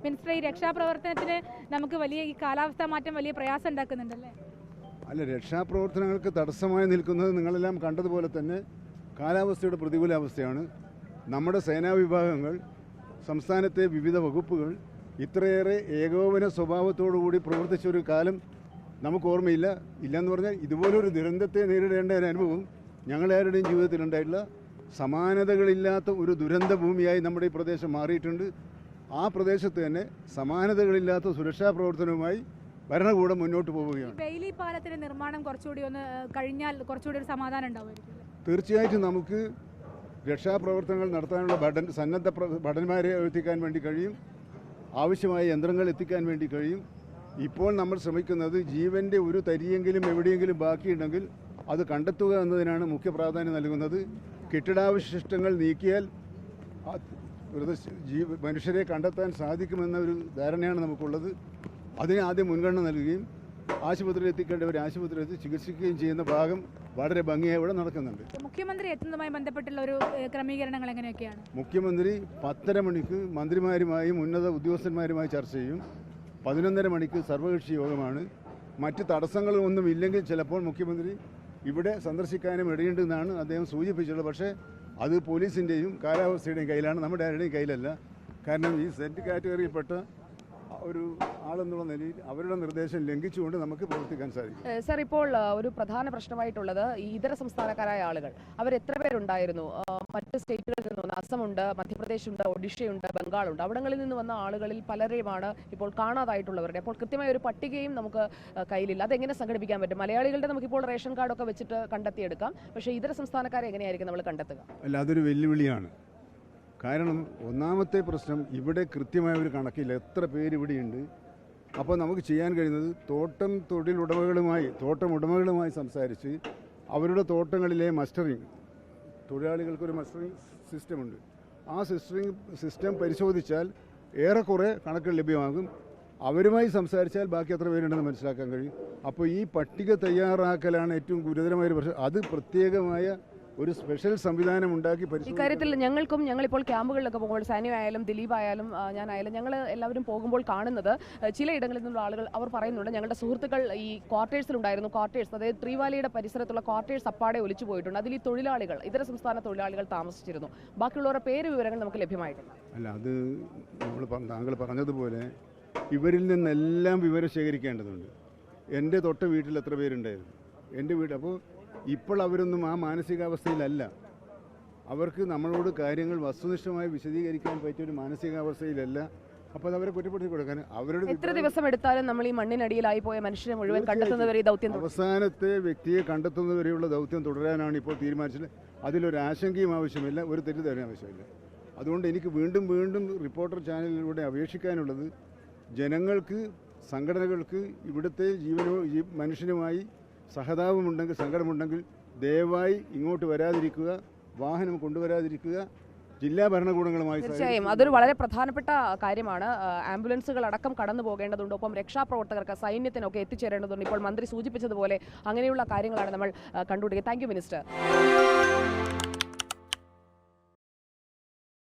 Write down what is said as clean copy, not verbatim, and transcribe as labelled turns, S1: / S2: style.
S1: Minister, ഈ രക്ഷാപ്രവർത്തനത്തിന് നമുക്ക് വലിയ ഈ കാലാവസ്ഥാ മാറ്റം വലിയ പ്രയാസം ഉണ്ടാക്കുന്നുണ്ടല്ലേ?
S2: അല്ല, രക്ഷാപ്രവർത്തനങ്ങൾക്ക് തടസ്സമായി നിൽക്കുന്നത് നിങ്ങളെല്ലാം കണ്ടതുപോലെ തന്നെ കാലാവസ്ഥയുടെ പ്രതികൂലാവസ്ഥയാണ്. നമ്മുടെ സേനാ വിഭാഗങ്ങൾ, സംസ്ഥാനത്തെ വിവിധ വകുപ്പുകൾ ഇത്രയേറെ ഏകോപന സ്വഭാവത്തോടുകൂടി പ്രവർത്തിച്ചൊരു കാലം നമുക്ക് ഓർമ്മയില്ല. ഇല്ലയെന്ന് പറഞ്ഞാൽ ഇതുപോലൊരു ദുരന്തത്തെ നേരിടേണ്ട ഒരു അനുഭവം ഞങ്ങളാരുടെയും ജീവിതത്തിലുണ്ടായിട്ടില്ല. സമാനതകളില്ലാത്ത ഒരു ദുരന്ത ഭൂമിയായി നമ്മുടെ ഈ പ്രദേശം മാറിയിട്ടുണ്ട്. ആ പ്രദേശത്ത് തന്നെ സമാനതകളില്ലാത്ത സുരക്ഷാ പ്രവർത്തനവുമായി ഭരണകൂടം മുന്നോട്ട് പോവുകയാണ്.
S1: ബെയിലി പാലത്തിന്റെ നിർമ്മാണം കുറച്ചുകൂടി ഒന്ന് കഴിഞ്ഞാൽ കുറച്ചുകൂടി ഒരു സമാധാനം ഉണ്ടാവുമായിരിക്കും.
S2: തീർച്ചയായിട്ടും നമുക്ക് രക്ഷാപ്രവർത്തനങ്ങൾ നടത്താനുള്ള സന്നദ്ധ ഭടന്മാരെ എത്തിക്കാൻ വേണ്ടി കഴിയും. ആവശ്യമായ യന്ത്രങ്ങൾ എത്തിക്കാൻ വേണ്ടി കഴിയും. ഇപ്പോൾ നമ്മൾ ശ്രമിക്കുന്നത് ജീവൻ്റെ ഒരു തരിയെങ്കിലും എവിടെയെങ്കിലും ബാക്കിയുണ്ടെങ്കിൽ അത് കണ്ടെത്തുക എന്നതിനാണ് മുഖ്യ പ്രാധാന്യം നൽകുന്നത്. കെട്ടിടാവശിഷ്ടങ്ങൾ നീക്കിയാൽ മനുഷ്യരെ കണ്ടെത്താൻ സാധിക്കുമെന്ന ഒരു ധാരണയാണ് നമുക്കുള്ളത്. അതിന് ആദ്യം മുൻഗണന നൽകുകയും ആശുപത്രിയിൽ എത്തിക്കേണ്ടവർ ആശുപത്രിയിൽ എത്തി ചികിത്സിക്കുകയും ചെയ്യുന്ന ഭാഗം വളരെ ഭംഗിയായി ഇവിടെ നടക്കുന്നുണ്ട്.
S1: മുഖ്യമന്ത്രി എത്തുന്നതുമായി ബന്ധപ്പെട്ടുള്ള ഒരു ക്രമീകരണങ്ങൾ എങ്ങനെയൊക്കെയാണ്?
S2: മുഖ്യമന്ത്രി 10:30 മണിക്ക് മന്ത്രിമാരുമായും ഉന്നത ഉദ്യോഗസ്ഥന്മാരുമായി ചർച്ച ചെയ്യും. 11:30 മണിക്ക് സർവകക്ഷി യോഗമാണ്. മറ്റ് തടസ്സങ്ങളൊന്നും ഇല്ലെങ്കിൽ ചിലപ്പോൾ മുഖ്യമന്ത്രി ഇവിടെ സന്ദർശിക്കാനും ഇടയുണ്ടെന്നാണ് അദ്ദേഹം സൂചിപ്പിച്ചുള്ളത്. പക്ഷേ അത് പോലീസിൻ്റെയും കാലാവസ്ഥയുടെയും കയ്യിലാണ്, നമ്മുടെ ആരുടെയും കയ്യിലല്ല. കാരണം ഈ സെറ്റ് കാറ്റഗറിയിൽപ്പെട്ട ഒരു ആളെന്നുള്ള നിലയിൽ അവരുടെ നിർദ്ദേശം ലംഘിച്ചുകൊണ്ട് നമുക്ക് പ്രവർത്തിക്കാൻ സാധിക്കും.
S3: സർ, ഇപ്പോൾ ഒരു പ്രധാന പ്രശ്നമായിട്ടുള്ളത് ഈ ഇതര സംസ്ഥാനക്കാരായ ആളുകൾ, അവർ എത്ര പേരുണ്ടായിരുന്നു? മറ്റ് സ്റ്റേറ്റുകളിൽ നിന്ന് വന്ന അസമുണ്ട്, മധ്യപ്രദേശുണ്ട്, ഒഡീഷയുണ്ട്, ബംഗാളുണ്ട്. അവിടങ്ങളിൽ നിന്ന് വന്ന ആളുകളിൽ പലരെയുമാണ് ഇപ്പോൾ കാണാതായിട്ടുള്ളവരുടെ. അപ്പോൾ കൃത്യമായ ഒരു പട്ടികയും നമുക്ക് കയ്യിലില്ല. അതെങ്ങനെ സംഘടിപ്പിക്കാൻ പറ്റും? മലയാളികളുടെ നമുക്കിപ്പോൾ റേഷൻ കാർഡൊക്കെ വെച്ചിട്ട് കണ്ടെത്തിയെടുക്കാം. പക്ഷേ ഇതര സംസ്ഥാനക്കാരെ എങ്ങനെയായിരിക്കും നമ്മൾ കണ്ടെത്തുക?
S2: അല്ല, അതൊരു വെല്ലുവിളിയാണ്. കാരണം ഒന്നാമത്തെ പ്രശ്നം, ഇവിടെ കൃത്യമായ ഒരു കണക്കില്ല എത്ര പേര് ഇവിടെയുണ്ട്. അപ്പോൾ നമുക്ക് ചെയ്യാൻ കഴിയുന്നത് തോട്ടം ഉടമകളുമായി സംസാരിച്ച് അവരുടെ തോട്ടങ്ങളിലെ മസ്റ്ററിങ്, തൊഴിലാളികൾക്കൊരു മസ്റ്ററിങ് സിസ്റ്റമുണ്ട്. ആ സിസ്റ്റം പരിശോധിച്ചാൽ ഏറെക്കുറെ കണക്കുകൾ ലഭ്യമാകും. അവരുമായി സംസാരിച്ചാൽ ബാക്കി എത്ര പേരുണ്ടെന്ന് മനസ്സിലാക്കാൻ കഴിയും. അപ്പോൾ ഈ പട്ടിക തയ്യാറാക്കലാണ് ഏറ്റവും ഗുരുതരമായ ഒരു പ്രശ്നം. അത് പ്രത്യേകമായ ഒരു സ്പെഷ്യൽ സംവിധാനം ഉണ്ടാക്കി
S3: ഇക്കാര്യത്തിൽ ഞങ്ങളിപ്പോൾ ക്യാമ്പുകളിലൊക്കെ പോകുമ്പോൾ, സാനിയ ആയാലും ദിലീപ് ആയാലും ഞാനായാലും ഞങ്ങൾ എല്ലാവരും പോകുമ്പോൾ കാണുന്നത് ചിലയിടങ്ങളിൽ നിന്നുള്ള ആളുകൾ അവർ പറയുന്നുണ്ട്, ഞങ്ങളുടെ സുഹൃത്തുക്കൾ ഈ ക്വാർട്ടേഴ്സിലുണ്ടായിരുന്നു. ക്വാർട്ടേഴ്സ്, അതായത് ട്രീവാലിയുടെ പരിസരത്തുള്ള ക്വാർട്ടേഴ്സ് അപ്പാടെ ഒലിച്ചു പോയിട്ടുണ്ട്. അതിൽ ഈ തൊഴിലാളികൾ, ഇതര സംസ്ഥാന തൊഴിലാളികൾ താമസിച്ചിരുന്നു. ബാക്കിയുള്ളവരുടെ പേര് വിവരങ്ങൾ നമുക്ക് ലഭ്യമായിട്ടില്ല.
S2: അല്ല, അത് താങ്കൾ പറഞ്ഞതുപോലെ ഇവരിൽ നിന്നെല്ലാം വിവരം ശേഖരിക്കേണ്ടതുണ്ട്. എൻ്റെ തൊട്ട വീട്ടിൽ എത്ര പേരുണ്ടായിരുന്നു, എൻ്റെ വീട്. അപ്പോൾ ഇപ്പോൾ അവരൊന്നും ആ മാനസികാവസ്ഥയിലല്ല. അവർക്ക് നമ്മളോട് കാര്യങ്ങൾ വസ്തുനിഷ്ഠമായി വിശദീകരിക്കാൻ പറ്റിയൊരു മാനസികാവസ്ഥയിലല്ല. അപ്പോൾ അവരെ കുറ്റപ്പെടുത്തി കൊടുക്കാൻ അവരുടെ
S3: എത്ര ദിവസം എടുത്താലും നമ്മൾ ഈ മണ്ണിനടിയിലായി പോയ മനുഷ്യരെ മുഴുവൻ കണ്ടെത്തുന്നവരെ ദൗത്യം,
S2: അവസാനത്തെ വ്യക്തിയെ കണ്ടെത്തുന്നവരെയുള്ള ദൗത്യം തുടരാനാണ് ഇപ്പോൾ തീരുമാനിച്ചത്. അതിലൊരു ആശങ്കയും ആവശ്യമില്ല, ഒരു തെറ്റിദ്ധാരണ ആവശ്യമില്ല. അതുകൊണ്ട് എനിക്ക് വീണ്ടും വീണ്ടും റിപ്പോർട്ടർ ചാനലിലൂടെ അപേക്ഷിക്കാനുള്ളത്, ജനങ്ങൾക്ക്, സംഘടനകൾക്ക് ഇവിടുത്തെ മനുഷ്യനുമായി സഹതാപമുണ്ടെങ്കിൽ, സങ്കടമുണ്ടെങ്കിൽ ദയവായി ഇങ്ങോട്ട് വരാതിരിക്കുക, വാഹനം കൊണ്ടുവരാതിരിക്കുക. ജില്ലാ ഭരണകൂടങ്ങളുമായി
S3: തീർച്ചയായും അതൊരു വളരെ പ്രധാനപ്പെട്ട കാര്യമാണ്. ആംബുലൻസുകൾ അടക്കം കടന്നു പോകേണ്ടതുണ്ട്. ഒപ്പം രക്ഷാപ്രവർത്തകർക്ക്, സൈന്യത്തിനൊക്കെ എത്തിച്ചേരേണ്ടതുണ്ട്. ഇപ്പോൾ മന്ത്രി സൂചിപ്പിച്ചതുപോലെ അങ്ങനെയുള്ള കാര്യങ്ങളാണ് നമ്മൾ കണ്ടുപിടിക്കുക. Thank you minister.